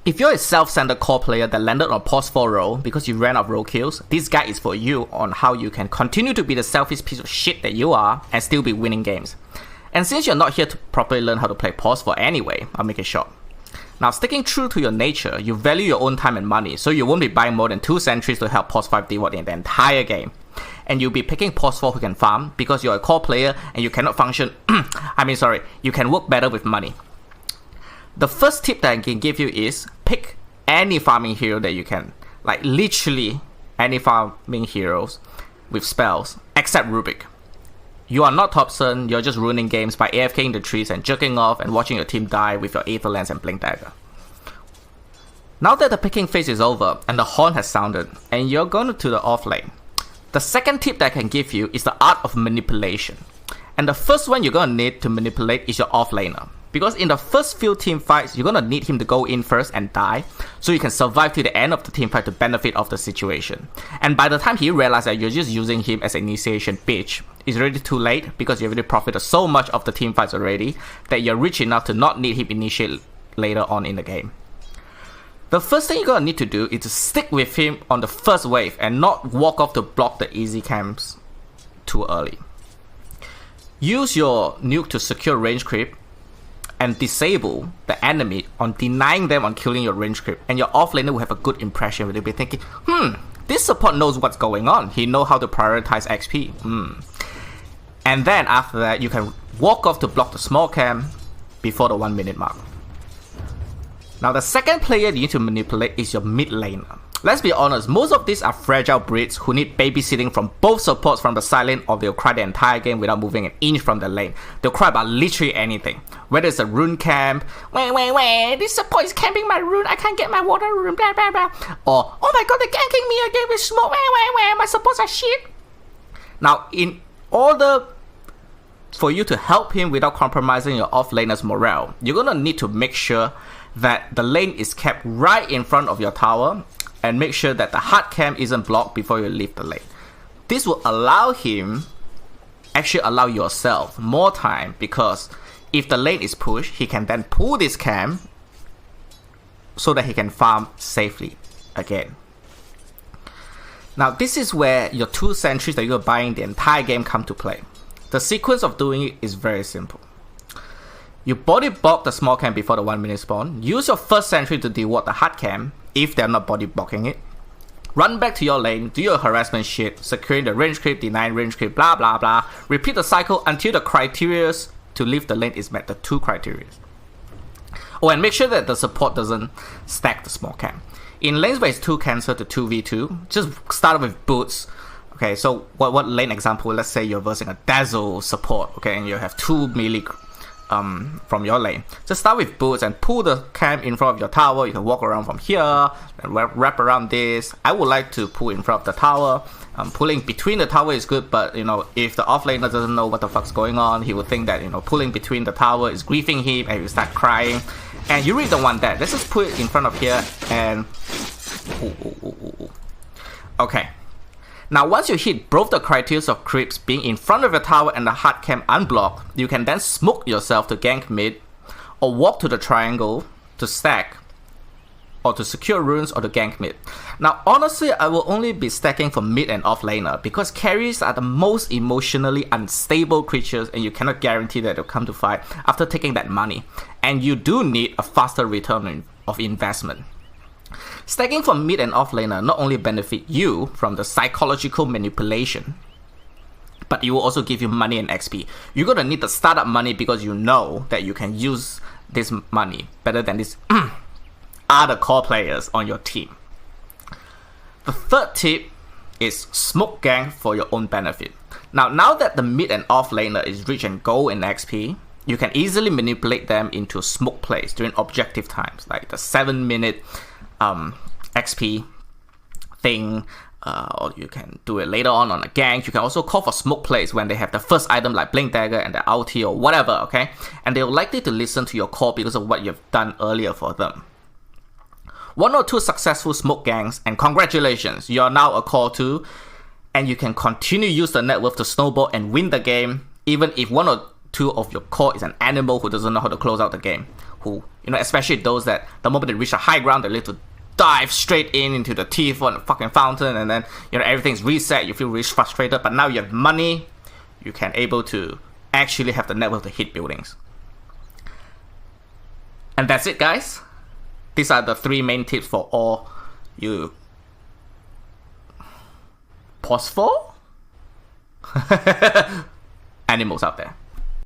If you're a self-centered core player that landed on pause 4 role because you ran out of role kills, this guide is for you on how you can continue to be the selfish piece of shit that you are and still be winning games. And since you're not here to properly learn how to play pause 4 anyway, I'll make it short. Now, sticking true to your nature, you value your own time and money, so you won't be buying more than 2 sentries to help pause 5 DWAT in the entire game. And you'll be picking pause 4 who can farm because you're a core player and you cannot function you can work better with money. The first tip that I can give you is pick any farming hero that you can. Like literally any farming heroes with spells, except Rubik. You are not Thompson, you're just ruining games by AFKing the trees and jerking off and watching your team die with your Aether Lance and Blink Dagger. Now that the picking phase is over and the horn has sounded and you're going to the off lane, the second tip that I can give you is the art of manipulation. And the first one you're going to need to manipulate is your off laner. Because in the first few team fights, you're going to need him to go in first and die, so you can survive to the end of the team fight to benefit of the situation. And by the time he realizes that you're just using him as an initiation bitch, it's already too late because you already profited so much of the team fights already that you're rich enough to not need him initiate later on in the game. The first thing you're going to need to do is to stick with him on the first wave and not walk off to block the easy camps too early. Use your nuke to secure range creep and disable the enemy on denying them on killing your range creep, and your offlaner will have a good impression. They'll be thinking, this support knows what's going on. He knows how to prioritize XP. And then after that, you can walk off to block the small camp before the 1 minute mark. Now the second player you need to manipulate is your mid laner. Let's be honest, most of these are fragile breeds who need babysitting from both supports from the side lane, or they'll cry the entire game without moving an inch from the lane. They'll cry about literally anything. Whether it's a rune camp, wait, this support is camping my rune, I can't get my water rune, blah blah blah. Or, oh my god, they're ganking me again with smoke, wait, my supports are shit. Now, in order for you to help him without compromising your off-laner's morale, you're gonna need to make sure that the lane is kept right in front of your tower, and make sure that the hard camp isn't blocked before you leave the lane. This will allow him, actually allow yourself more time, because if the lane is pushed, he can then pull this camp so that he can farm safely again. Now this is where your 2 sentries that you're buying the entire game come to play. The sequence of doing it is very simple. You body block the small camp before the 1 minute spawn, use your first sentry to deal the hard camp if they're not body blocking it. Run back to your lane, do your harassment shit, securing the range creep, denying range creep, blah blah blah. Repeat the cycle until the criteria to leave the lane is met, the 2 criteria. Oh, and make sure that the support doesn't stack the small camp. In lanes where it's 2 cancel to 2v2, just start with boots. Okay, so what lane example, let's say you're versing a Dazzle support, okay, and you have 2 melee from your lane. Just start with boots and pull the camp in front of your tower. You can walk around from here and wrap around this. I would like to pull in front of the tower. Pulling between the tower is good, but if the offlaner doesn't know what the fuck's going on, he would think that pulling between the tower is griefing him and he will start crying. And you really don't want that. Let's just put it in front of here and okay. Now once you hit both the criteria of creeps being in front of the tower and the hard camp unblocked, you can then smoke yourself to gank mid, or walk to the triangle to stack, or to secure runes, or to gank mid. Now honestly, I will only be stacking for mid and off laner because carries are the most emotionally unstable creatures, and you cannot guarantee that they'll come to fight after taking that money, and you do need a faster return of investment. Stacking for mid and off laner not only benefit you from the psychological manipulation, but it will also give you money and XP. You're gonna need the startup money because you know that you can use this money better than these other core players on your team. The third tip is smoke gank for your own benefit. Now that the mid and off laner is rich in gold and XP, you can easily manipulate them into smoke plays during objective times, like the 7 minute XP thing, or you can do it later on a gank. You can also call for smoke plays when they have the first item like Blink Dagger and the ulti or whatever, okay? And they're likely to listen to your call because of what you've done earlier for them. 1 or 2 successful smoke ganks, and congratulations, you're now a core 2, and you can continue use the net worth to snowball and win the game, even if 1 or 2 of your core is an animal who doesn't know how to close out the game. who, especially those that the moment they reach a high ground, they need to dive straight into the teeth of the fucking fountain, and then everything's reset. You feel really frustrated, but now you have money, you can able to actually have the network to hit buildings. And that's it, guys. These are the 3 main tips for all you POS4 animals out there.